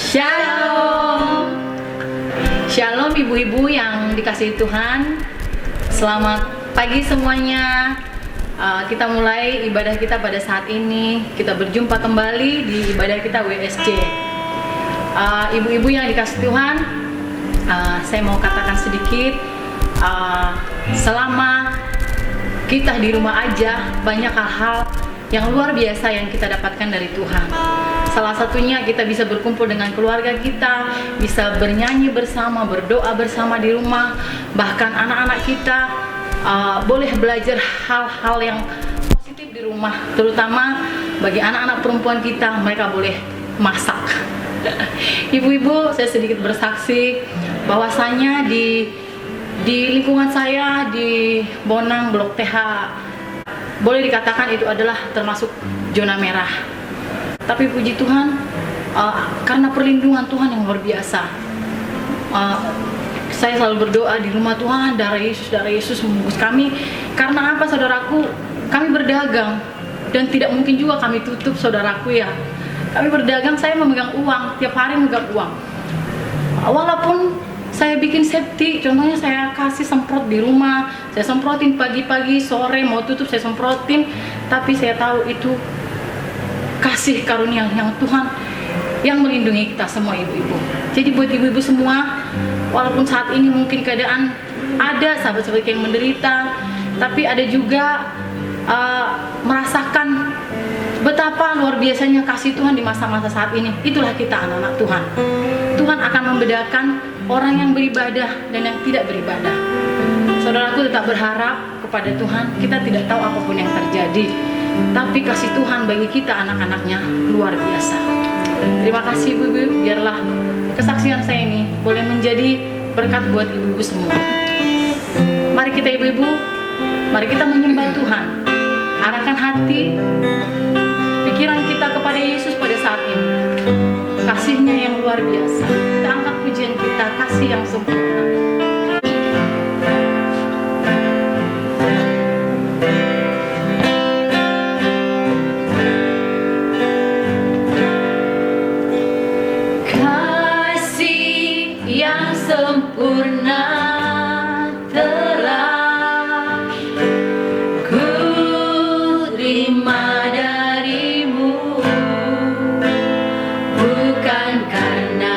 Shalom. Shalom ibu-ibu yang dikasihi Tuhan. Selamat pagi semuanya. Kita mulai ibadah kita pada saat ini. Kita berjumpa kembali di ibadah kita WSC. Ibu-ibu yang dikasihi Tuhan, saya mau katakan sedikit. Selama kita di rumah aja, banyak hal-hal yang luar biasa yang kita dapatkan dari Tuhan. Salah satunya kita bisa berkumpul dengan keluarga kita, bisa bernyanyi bersama, berdoa bersama di rumah. Bahkan anak-anak kita boleh belajar hal-hal yang positif di rumah. Terutama bagi anak-anak perempuan kita, mereka boleh masak. Ibu-ibu, saya sedikit bersaksi bahwasanya di lingkungan saya di Bonang Blok TH, boleh dikatakan itu adalah termasuk zona merah. Tapi puji Tuhan, karena perlindungan Tuhan yang luar biasa, saya selalu berdoa di rumah, Tuhan, darah Yesus membungkus kami. Karena apa, saudaraku? Kami berdagang dan tidak mungkin juga kami tutup, saudaraku ya. Kami berdagang, saya memegang uang, tiap hari memegang uang. Walaupun saya bikin safety, contohnya saya kasih semprot di rumah, saya semprotin pagi-pagi, sore mau tutup saya semprotin, tapi saya tahu itu kasih karunia yang Tuhan yang melindungi kita semua ibu-ibu. Jadi buat ibu-ibu semua, walaupun saat ini mungkin keadaan ada sahabat-sahabat yang menderita, tapi ada juga merasakan betapa luar biasanya kasih Tuhan di masa-masa saat ini. Itulah kita anak-anak Tuhan. Tuhan akan membedakan orang yang beribadah dan yang tidak beribadah. Saudaraku, tetap berharap kepada Tuhan. Kita tidak tahu apapun yang terjadi, tapi kasih Tuhan bagi kita anak-anaknya luar biasa. Terima kasih ibu-ibu, biarlah kesaksian saya ini boleh menjadi berkat buat ibu-ibu semua. Mari kita ibu-ibu, mari kita menyembah Tuhan. Arahkan hati, pikiran kita kepada Yesus pada saat ini. Kasihnya yang luar biasa. Kita angkat pujian kita, kasih yang sempurna. Kasih yang sempurna telah ku terima darimu, bukan karena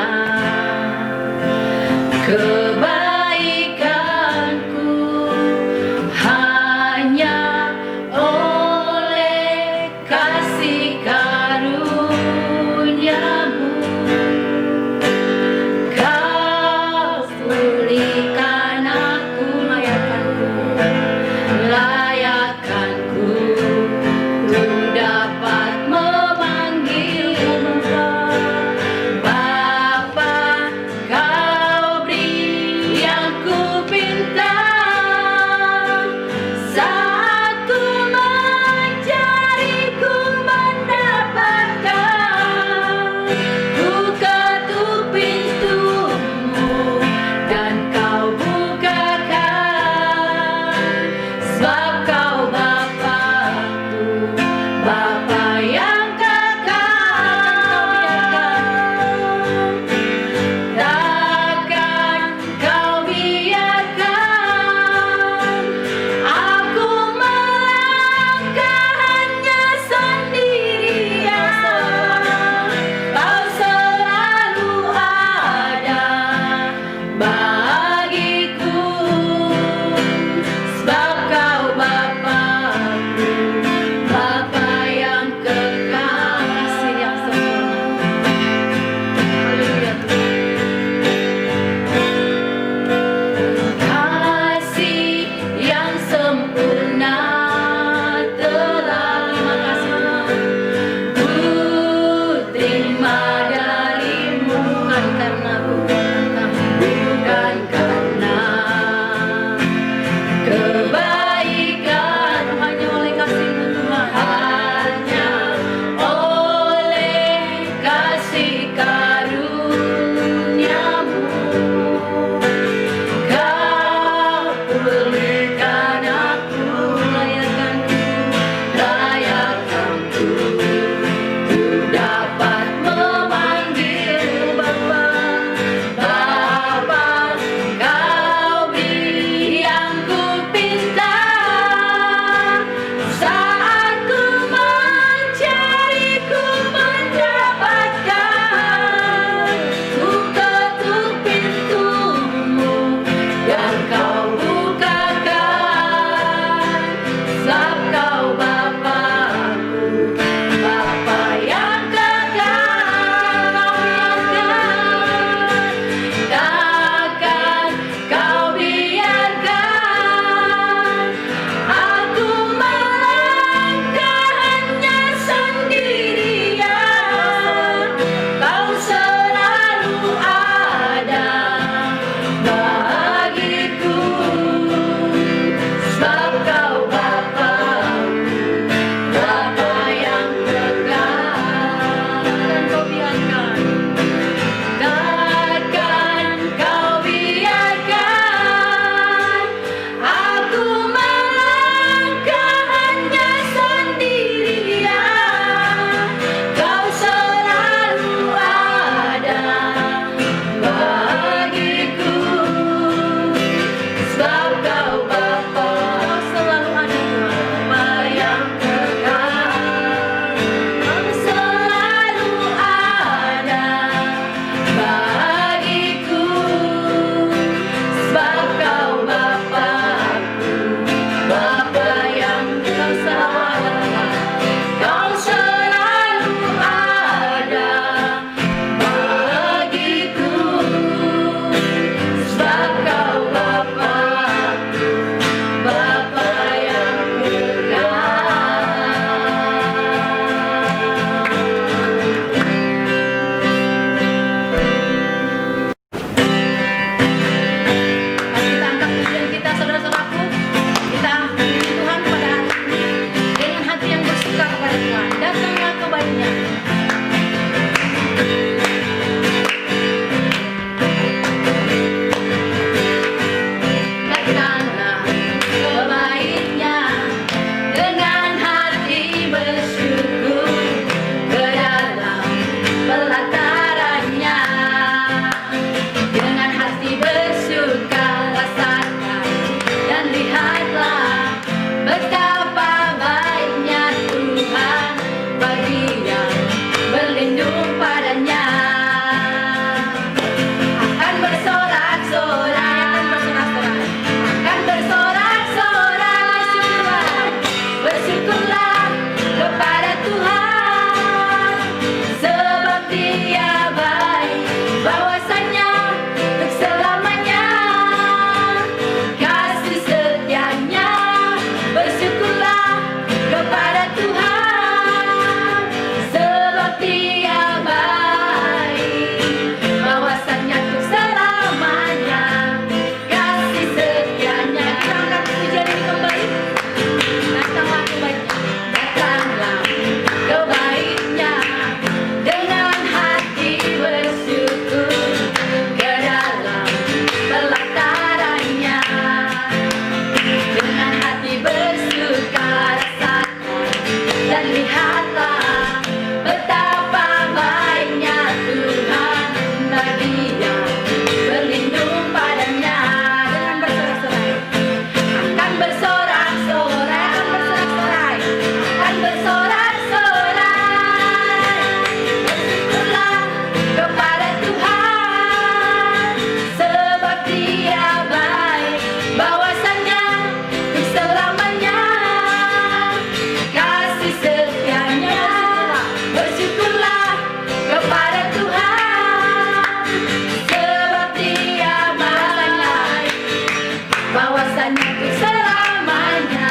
untuk selamanya,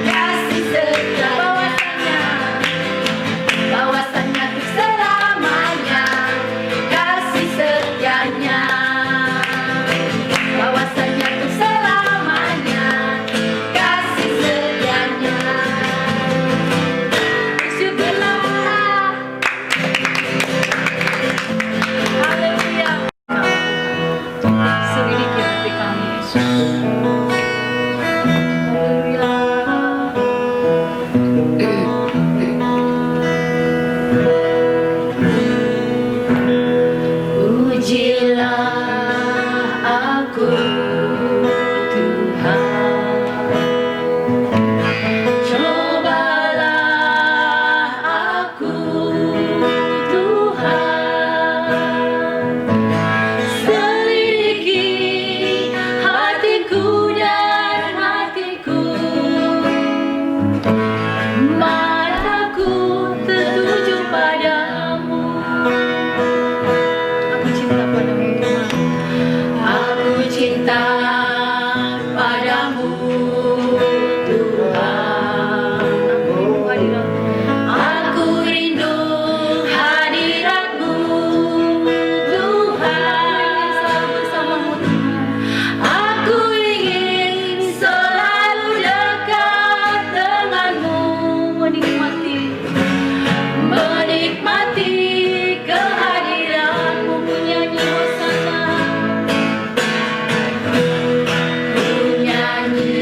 kasih setianya. Bahwasannya untuk selamanya, kasih setianya. Bahwasannya untuk selamanya, kasih setianya. Bersyukurlah. Haleluya. Selidiki hati kami, Yesus. Ujilah aku, Tuhan. Cobalah aku, Tuhan. Selidiki hatiku dan hatiku. Mataku tertuju padamu. Aku cinta padamu, Tuhan. Aku cinta padamu, Tuhan. Aku rindu hadiratmu, Tuhan. Bersamamu, Tuhan. Aku ingin selalu dekat denganmu, menikmati kehadiranmu. Menyanyi hosana, menyanyi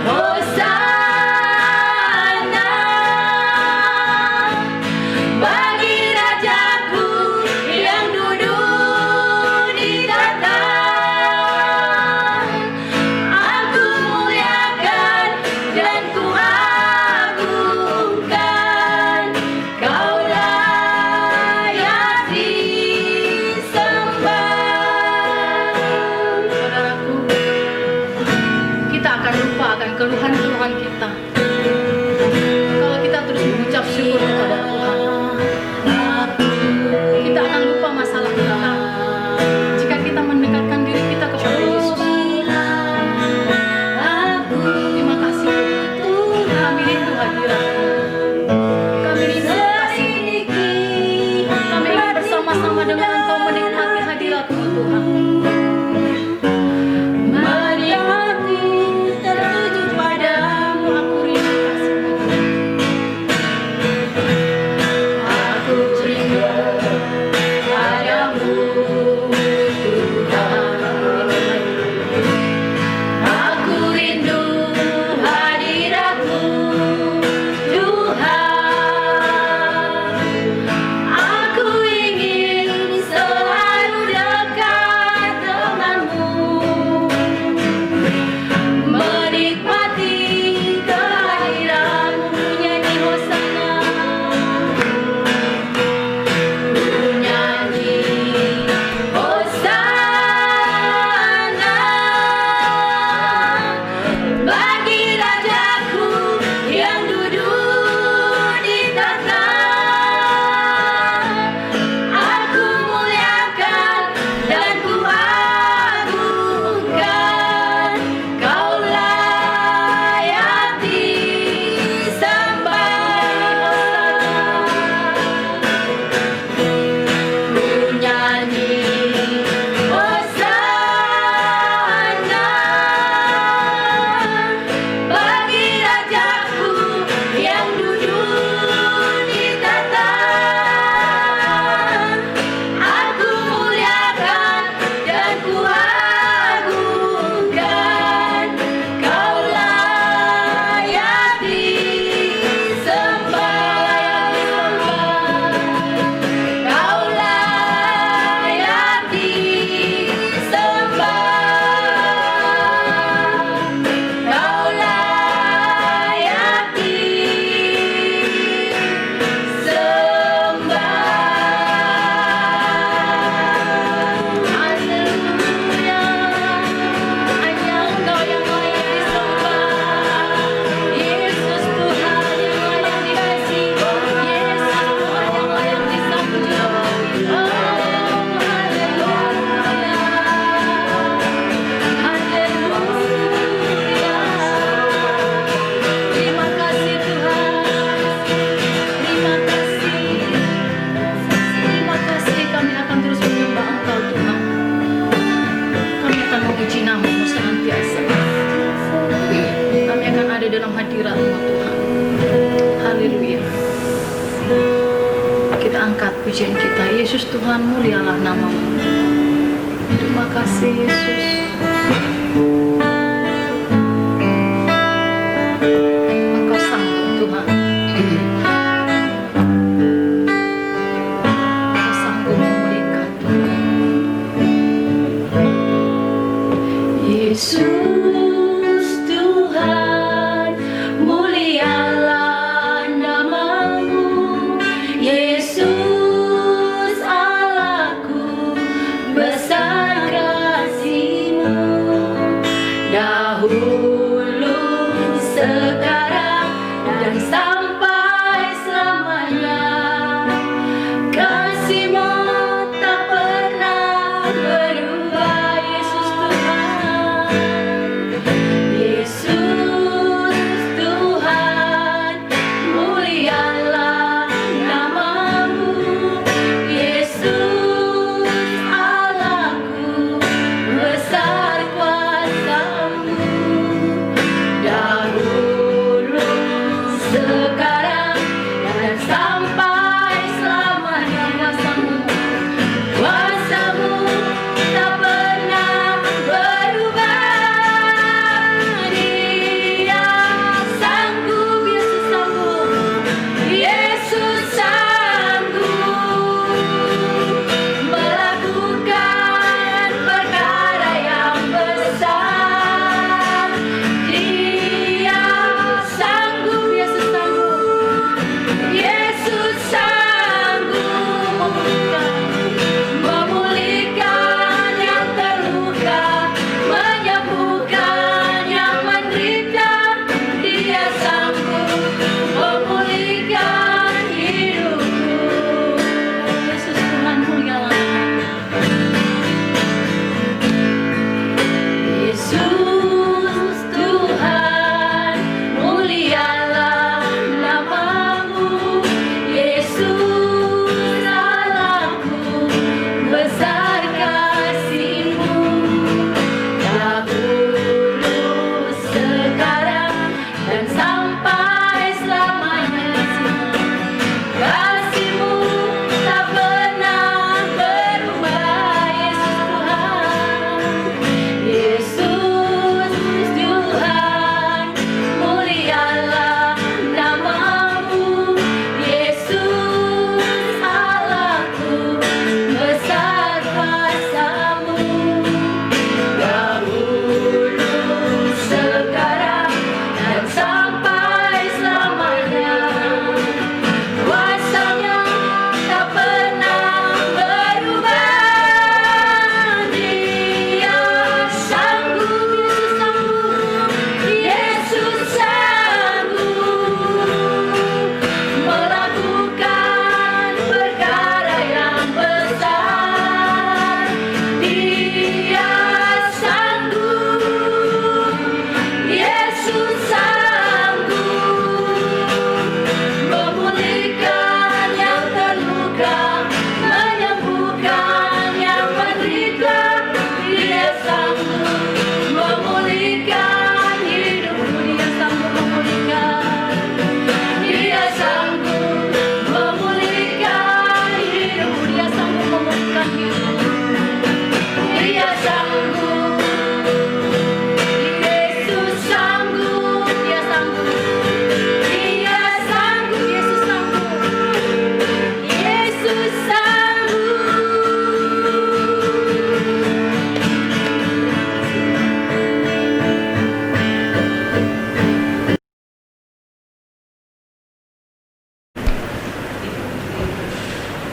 hosana bagi Rajaku yang duduk di tahta. Aku muliakan dan ku agungkan, Kau layak disembah. Saudaraku, kita akan lupa akan keluhan-keluhan kita kalau kita terus mengucap syukur kepada Tuhan. Kita akan lupa masalah kita jika kita mendekatkan diri kita kepada Yesus. Terima kasih Tuhan. Kami rindu hadirat-Mu. Kami rindu kasih. Kami ingin bersama-sama dengan Engkau menikmati hadirat-Mu, Tuhan. Menikmati tertuju padamu. Aku pujian kita. Yesus Tuhan, mulialah nama-Mu. Terima kasih Yesus. Engkau sanggup Tuhan. Engkau sanggup memulihkan Tuhan. Yesus Tuhan, mulialah nama-Mu. Yesus Allahku, besar kasih-Mu. Dahulu, sekarang, dan sampai selamanya. Kasih-Mu tak pernah berubah, Yesus Tuhan. Yesus Tuhan, mulialah nama-Mu. Yesus Allahku, besar kuasa-Mu. Dahulu, sekarang, dan sampai selamanya. Kuasa-Mu tak pernah berubah. Dia sanggup, Yesus sanggup. Yesus sanggup melakukan perkara yang besar. Dia sanggup, Yesus sanggup. Yesus sanggup memulihkan yang terluka, menyembuhkan yang menderita. Dia sanggup memulihkan hidupku. Yesus Tuhan, mulialah. Yesus Tuhan, mulialah nama-Mu. Yesus Allahku, besar kasih-Mu. Dahulu, sekarang, dan sampai selamanya. Kasih-Mu tak pernah berubah, Yesus Tuhan. Yesus Tuhan, mulialah nama-Mu. Yesus Allahku, besar kuasa-Mu. Dahulu, sekarang, dan sampai selamanya. Kuasa-Nya tak pernah berubah. Dia sanggup, Yesus sanggup melakukan perkara yang besar. Dia sanggup, Yesus sanggup memulihkan yang terluka, menyembuhkan yang menderita. Dia sanggup memulihkan hidupku. Dia sanggup memulihkan. Dia sanggup memulihkan hidupku. Dia sanggup memulihkan hidupku. Dia sanggup. Yesus sanggup. Dia sanggup. Dia sanggup. Yesus sanggup. Yesus sanggup.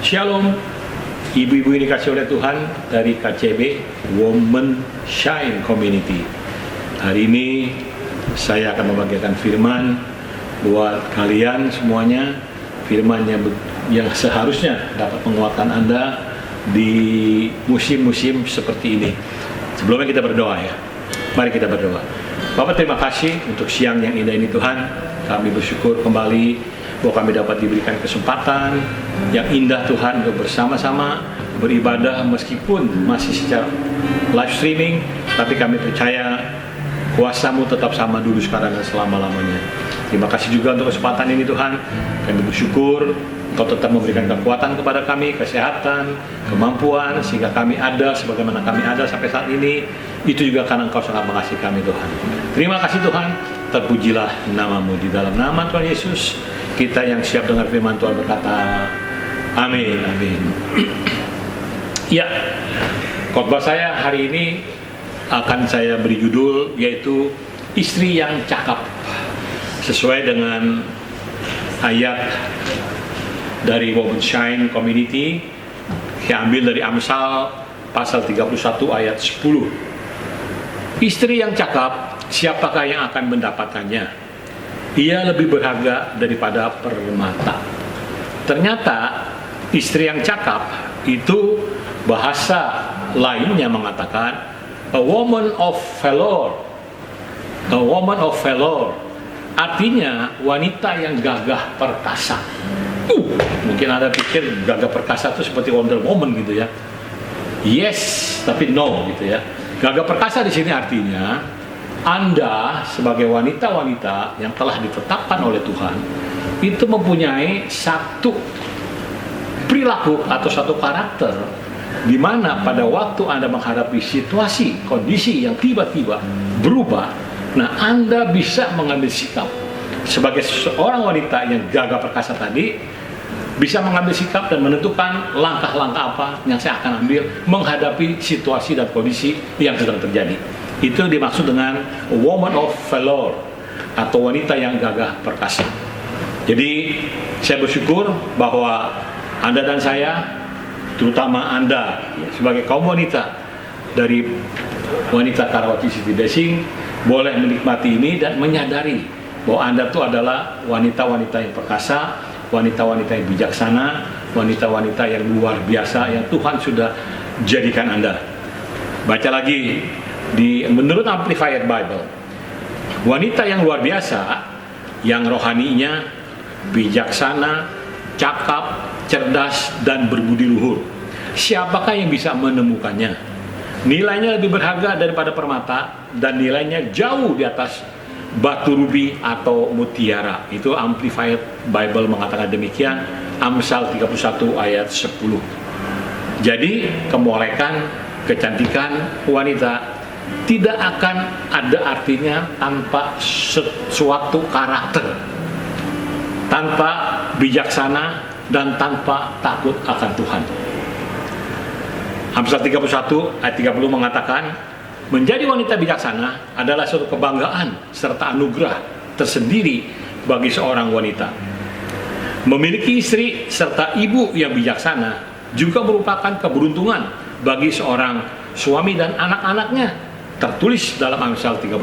Shalom, ibu-ibu yang dikasih oleh Tuhan dari KCB Women Shine Community. Hari ini saya akan membagikan firman buat kalian semuanya, firman yang seharusnya dapat menguatkan Anda di musim-musim seperti ini. Sebelumnya kita berdoa ya. Mari kita berdoa. Bapak, terima kasih untuk siang yang indah ini Tuhan. Kami bersyukur kembali bahwa kami dapat diberikan kesempatan yang indah Tuhan untuk bersama-sama beribadah meskipun masih secara live streaming, tapi kami percaya kuasa-Mu tetap sama dulu, sekarang dan selama-lamanya. Terima kasih juga untuk kesempatan ini Tuhan. Kami bersyukur Kau tetap memberikan kekuatan kepada kami, kesehatan, kemampuan, sehingga kami ada sebagaimana kami ada sampai saat ini. Itu juga karena Engkau sangat mengasihi kami, Tuhan. Terima kasih Tuhan, terpujilah nama-Mu. Di dalam nama Tuhan Yesus, kita yang siap dengar firman Tuhan berkata, amin, amin. Ya, khotbah saya hari ini akan saya beri judul, yaitu Istri yang Cakap. Sesuai dengan ayat dari Women Shine Community, diambil dari Amsal pasal 31 ayat 10. Istri yang cakap, siapakah yang akan mendapatkannya? Ia lebih berharga daripada permata. Ternyata istri yang cakap itu bahasa lainnya mengatakan a woman of valor. A woman of valor artinya wanita yang gagah perkasa. Mungkin Anda pikir gagah perkasa itu seperti Wonder Woman gitu ya. Yes, tapi no gitu ya. Gagah perkasa di sini artinya Anda sebagai wanita-wanita yang telah ditetapkan oleh Tuhan itu mempunyai satu perilaku atau satu karakter di mana pada waktu Anda menghadapi situasi, kondisi yang tiba-tiba berubah, nah Anda bisa mengambil sikap sebagai seorang wanita yang gagah perkasa tadi, bisa mengambil sikap dan menentukan langkah-langkah apa yang saya akan ambil menghadapi situasi dan kondisi yang sedang terjadi. Itu dimaksud dengan woman of valor atau wanita yang gagah perkasa. Jadi saya bersyukur bahwa Anda dan saya, terutama Anda sebagai kaum wanita dari wanita Karawaci City Blessing, boleh menikmati ini dan menyadari bahwa Anda itu adalah wanita-wanita yang perkasa, wanita-wanita yang bijaksana, wanita-wanita yang luar biasa yang Tuhan sudah jadikan Anda. Baca lagi menurut Amplified Bible, wanita yang luar biasa, yang rohaninya bijaksana, cakap, cerdas, dan berbudi luhur. Siapakah yang bisa menemukannya? Nilainya lebih berharga daripada permata dan nilainya jauh di atas batu rubi atau mutiara. Itu Amplified Bible mengatakan demikian, Amsal 31 ayat 10. Jadi kemolekan, kecantikan wanita tidak akan ada artinya tanpa suatu karakter, tanpa bijaksana, dan tanpa takut akan Tuhan. Amsal 31 ayat 30 mengatakan, menjadi wanita bijaksana adalah suatu kebanggaan serta anugerah tersendiri bagi seorang wanita. Memiliki istri serta ibu yang bijaksana juga merupakan keberuntungan bagi seorang suami dan anak-anaknya. Tertulis dalam Amsal 31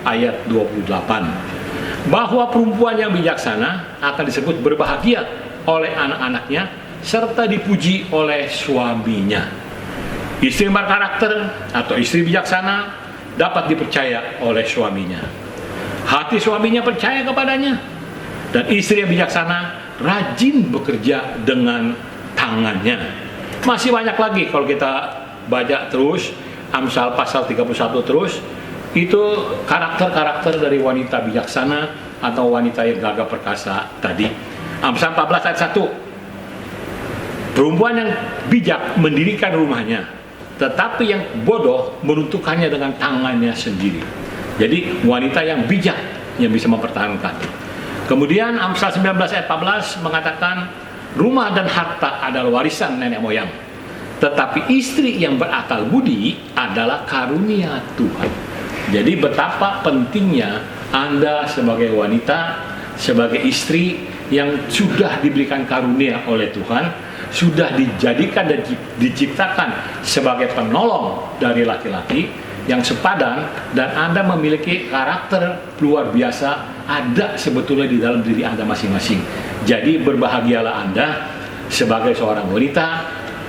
ayat 28 bahwa perempuan yang bijaksana akan disebut berbahagia oleh anak-anaknya serta dipuji oleh suaminya. Istri yang berkarakter atau istri bijaksana dapat dipercaya oleh suaminya. Hati suaminya percaya kepadanya. Dan istri yang bijaksana rajin bekerja dengan tangannya. Masih banyak lagi kalau kita baca terus Amsal pasal 31 terus, itu karakter-karakter dari wanita bijaksana atau wanita yang gagah perkasa tadi. Amsal 14 ayat 1, perempuan yang bijak mendirikan rumahnya, tetapi yang bodoh meruntuhkannya dengan tangannya sendiri. Jadi wanita yang bijak yang bisa mempertahankan. Kemudian Amsal 19 ayat 14 mengatakan rumah dan harta adalah warisan nenek moyang, tetapi istri yang berakal budi adalah karunia Tuhan. Jadi betapa pentingnya Anda sebagai wanita, sebagai istri yang sudah diberikan karunia oleh Tuhan, sudah dijadikan dan diciptakan sebagai penolong dari laki-laki yang sepadan, dan Anda memiliki karakter luar biasa ada sebetulnya di dalam diri Anda masing-masing. Jadi berbahagialah Anda sebagai seorang wanita,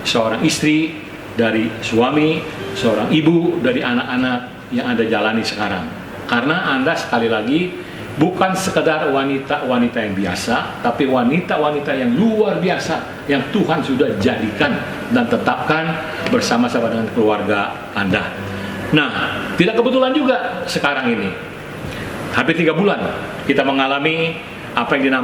seorang istri dari suami, seorang ibu dari anak-anak yang Anda jalani sekarang. Karena Anda sekali lagi bukan sekedar wanita-wanita yang biasa, tapi wanita-wanita yang luar biasa yang Tuhan sudah jadikan dan tetapkan bersama-sama dengan keluarga Anda. Nah, tidak kebetulan juga sekarang ini hampir 3 bulan kita mengalami apa yang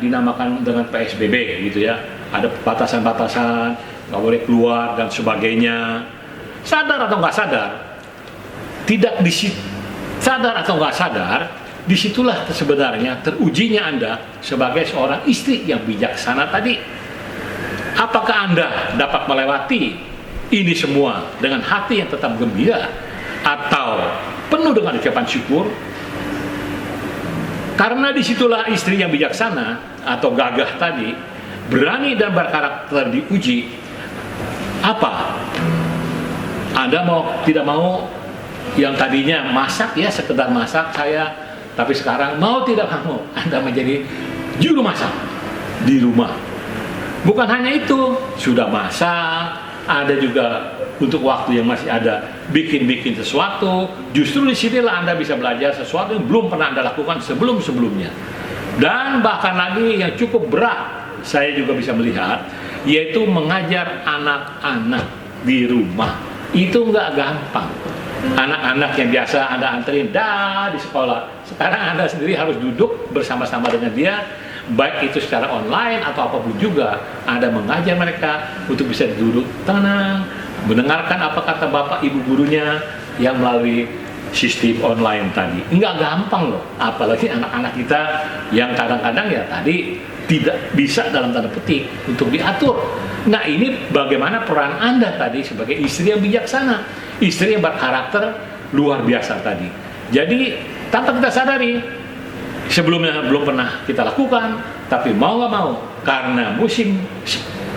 dinamakan dengan PSBB gitu ya. Ada batasan-batasan, nggak boleh keluar dan sebagainya. Sadar atau nggak sadar, sadar atau nggak sadar, disitulah sebenarnya terujinya Anda sebagai seorang istri yang bijaksana tadi. Apakah Anda dapat melewati ini semua dengan hati yang tetap gembira atau penuh dengan ucapan syukur? Karena disitulah istri yang bijaksana atau gagah tadi berani dan berkarakter diuji. Apa? Anda tidak mau yang tadinya masak ya, sekedar masak saya, tapi sekarang mau tidak mau Anda menjadi juru masak di rumah. Bukan hanya itu, sudah masak, ada juga untuk waktu yang masih ada bikin sesuatu. Justru disinilah Anda bisa belajar sesuatu yang belum pernah Anda lakukan sebelumnya. Dan bahkan lagi yang cukup berat, saya juga bisa melihat, yaitu mengajar anak-anak di rumah. Itu nggak gampang. Anak-anak yang biasa Anda anterin di sekolah, sekarang Anda sendiri harus duduk bersama-sama dengan dia, baik itu secara online atau apapun juga. Anda mengajar mereka untuk bisa duduk tenang, mendengarkan apa kata bapak ibu gurunya yang melalui sistem online tadi. Nggak gampang loh, apalagi anak-anak kita yang kadang-kadang ya tadi tidak bisa dalam tanda petik untuk diatur. Nah, ini bagaimana peran Anda tadi sebagai istri yang bijaksana, istri yang berkarakter luar biasa tadi. Jadi tanpa kita sadari, sebelumnya belum pernah kita lakukan, tapi mau nggak mau karena musim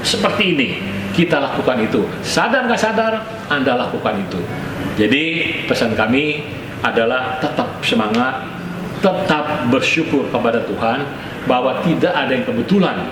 seperti ini kita lakukan itu. Sadar nggak sadar Anda lakukan itu. Jadi pesan kami adalah tetap semangat, tetap bersyukur kepada Tuhan bahwa tidak ada yang kebetulan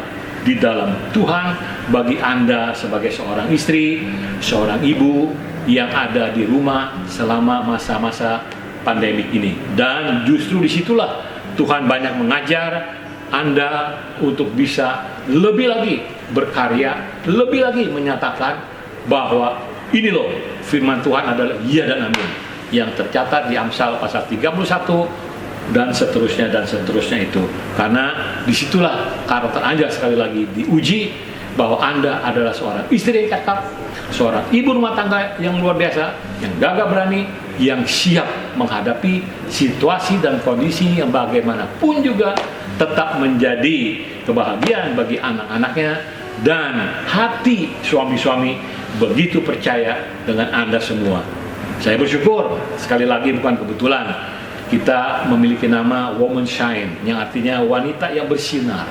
di dalam Tuhan bagi Anda sebagai seorang istri, seorang ibu yang ada di rumah selama masa-masa pandemik ini. Dan justru disitulah Tuhan banyak mengajar Anda untuk bisa lebih lagi berkarya, lebih lagi menyatakan bahwa ini loh firman Tuhan adalah iya dan amin, yang tercatat di Amsal pasal 31 dan seterusnya itu. Karena disitulah karakter Anda sekali lagi diuji bahwa Anda adalah seorang istri yang cakap, seorang ibu rumah tangga yang luar biasa, yang gagah berani, yang siap menghadapi situasi dan kondisi yang bagaimanapun juga tetap menjadi kebahagiaan bagi anak-anaknya, dan hati suami-suami begitu percaya dengan Anda semua. Saya bersyukur, sekali lagi bukan kebetulan kita memiliki nama Woman Shine, yang artinya wanita yang bersinar.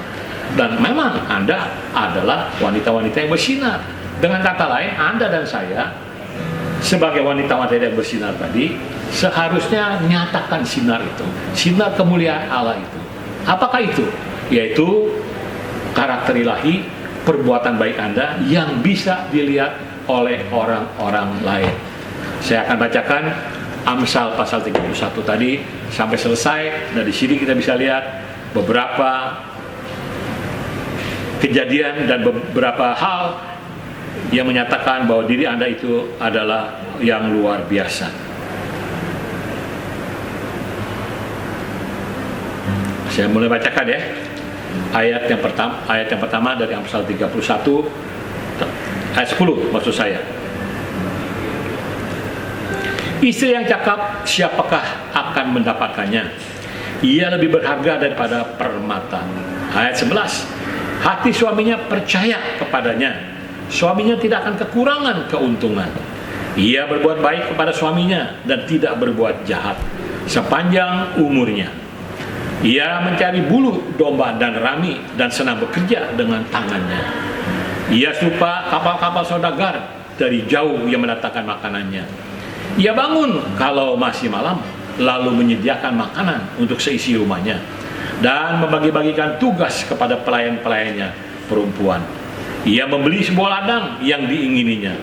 Dan memang Anda adalah wanita-wanita yang bersinar. Dengan kata lain, Anda dan saya sebagai wanita-wanita yang bersinar tadi seharusnya menyatakan sinar itu, sinar kemuliaan Allah itu. Apakah itu? Yaitu karakter ilahi, perbuatan baik Anda yang bisa dilihat oleh orang-orang lain. Saya akan bacakan Amsal pasal 31 tadi sampai selesai. Dari sini kita bisa lihat beberapa kejadian dan beberapa hal yang menyatakan bahwa diri Anda itu adalah yang luar biasa. Saya mulai bacakan ya. Ayat yang pertama dari Amsal 31 ayat 10 maksud saya. Istri yang cakap, siapakah akan mendapatkannya? Ia lebih berharga daripada permata. Ayat 11. Hati suaminya percaya kepadanya. Suaminya tidak akan kekurangan keuntungan. Ia berbuat baik kepada suaminya dan tidak berbuat jahat sepanjang umurnya. Ia mencari bulu domba dan rami dan senang bekerja dengan tangannya. Ia serupa kapal-kapal saudagar, dari jauh ia mendatangkan makanannya. Ia bangun kalau masih malam, lalu menyediakan makanan untuk seisi rumahnya dan membagi-bagikan tugas kepada pelayan-pelayannya perempuan. Ia membeli sebuah ladang yang diingininya,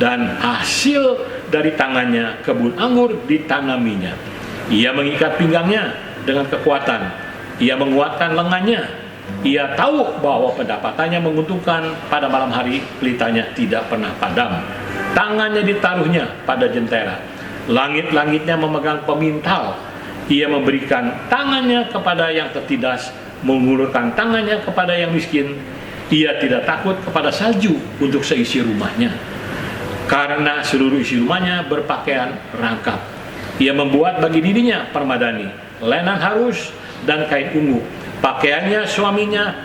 dan hasil dari tangannya kebun anggur ditanaminya. Ia mengikat pinggangnya dengan kekuatan. Ia menguatkan lengannya. Ia tahu bahwa pendapatannya menguntungkan. Pada malam hari pelitanya tidak pernah padam. Tangannya ditaruhnya pada jentera. Langit-langitnya memegang pemintal. Ia memberikan tangannya kepada yang tertindas mengulurkan tangannya kepada yang miskin. Ia tidak takut kepada salju untuk seisi rumahnya, karena seluruh isi rumahnya berpakaian rangkap. Ia membuat bagi dirinya permadani, lenan halus dan kain ungu. Pakaiannya suaminya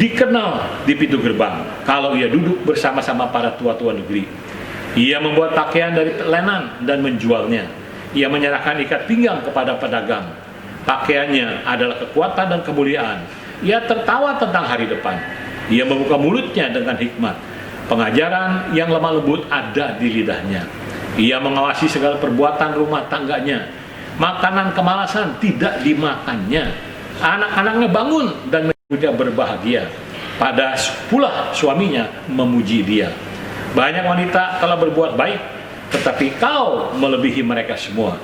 dikenal di pintu gerbang kalau ia duduk bersama-sama para tua-tua negeri. Ia membuat pakaian dari lenan dan menjualnya. Ia menyerahkan ikat pinggang kepada pedagang. Pakaiannya adalah kekuatan dan kemuliaan. Ia tertawa tentang hari depan. Ia membuka mulutnya dengan hikmat. Pengajaran yang lemah lembut ada di lidahnya. Ia mengawasi segala perbuatan rumah tangganya. Makanan kemalasan tidak dimakannya. Anak-anaknya bangun dan menyebutnya berbahagia. Pada pula suaminya memuji dia. Banyak wanita telah berbuat baik, tetapi kau melebihi mereka semua.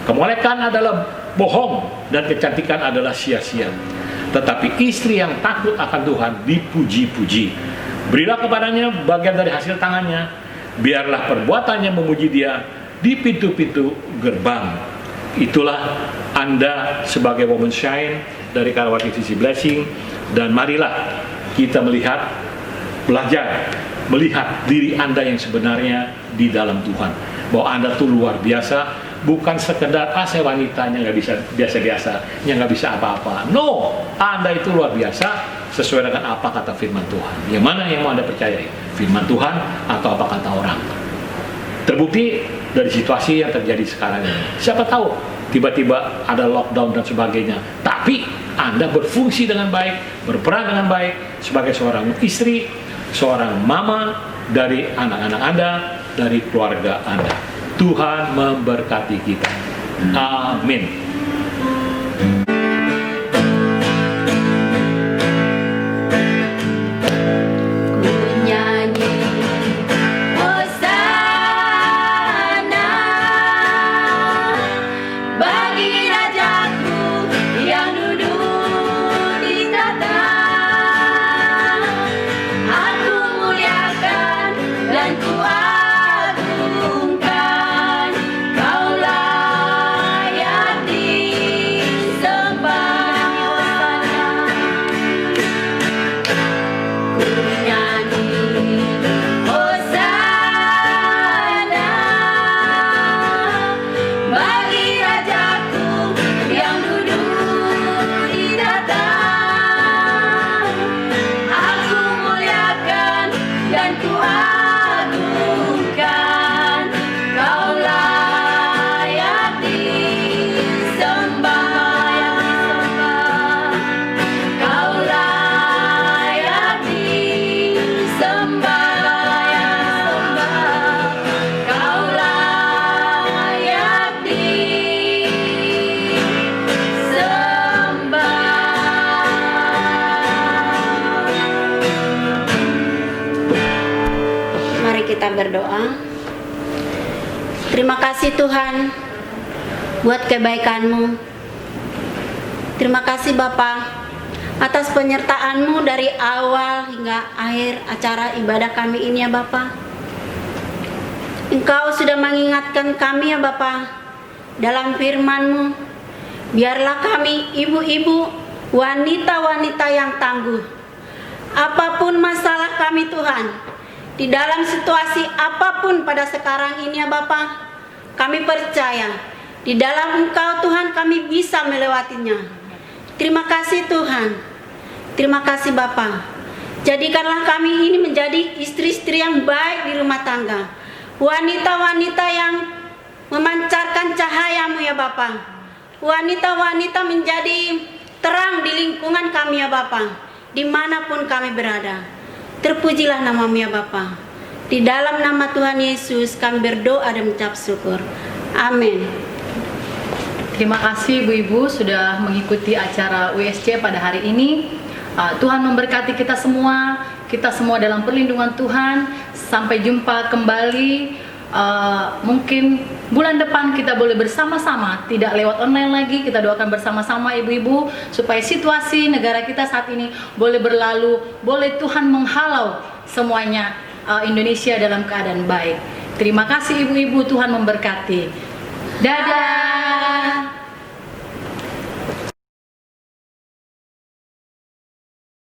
Kemolekan adalah bohong dan kecantikan adalah sia-sia. Tetapi istri yang takut akan Tuhan dipuji-puji. Berilah kepadanya bagian dari hasil tangannya. Biarlah perbuatannya memuji dia di pintu-pintu gerbang. Itulah Anda sebagai Woman Shine dari Karawati Visi Blessing. Dan marilah kita belajar melihat diri Anda yang sebenarnya di dalam Tuhan. Bahwa Anda tuh luar biasa. Bukan sekedar saya wanitanya nggak bisa biasa-biasa, yang nggak bisa apa-apa. No, Anda itu luar biasa sesuai dengan apa kata firman Tuhan. Yang mana yang mau Anda percayai? Firman Tuhan atau apa kata orang? Terbukti dari situasi yang terjadi sekarang ini. Siapa tahu tiba-tiba ada lockdown dan sebagainya. Tapi Anda berfungsi dengan baik, berperan dengan baik sebagai seorang istri, seorang mama dari anak-anak Anda, dari keluarga Anda. Tuhan memberkati kita. Amin. Ku nyanyi Hosana bagi Rajaku yang duduk di tahta. Aku muliakan dan ku berdoa. Terima kasih Tuhan buat kebaikan-Mu. Terima kasih Bapa atas penyertaan-Mu dari awal hingga akhir acara ibadah kami ini ya Bapa. Engkau sudah mengingatkan kami ya Bapa dalam firman-Mu. Biarlah kami ibu-ibu, wanita-wanita yang tangguh. Apapun masalah kami Tuhan, di dalam situasi apapun pada sekarang ini ya Bapa, kami percaya di dalam Engkau Tuhan kami bisa melewatinya. Terima kasih Tuhan. Terima kasih Bapa. Jadikanlah kami ini menjadi istri-istri yang baik di rumah tangga. Wanita-wanita yang memancarkan cahaya-Mu ya Bapa. Wanita-wanita menjadi terang di lingkungan kami ya Bapa, dimanapun kami berada. Terpujilah nama-Mu ya Bapa. Di dalam nama Tuhan Yesus kami berdoa dan mengucap syukur. Amin. Terima kasih ibu-ibu sudah mengikuti acara USC pada hari ini. Tuhan memberkati kita semua dalam perlindungan Tuhan. Sampai jumpa kembali. Mungkin bulan depan kita boleh bersama-sama, tidak lewat online lagi. Kita doakan bersama-sama ibu-ibu supaya situasi negara kita saat ini boleh berlalu, boleh Tuhan menghalau semuanya, Indonesia dalam keadaan baik. Terima kasih ibu-ibu, Tuhan memberkati. Dadah.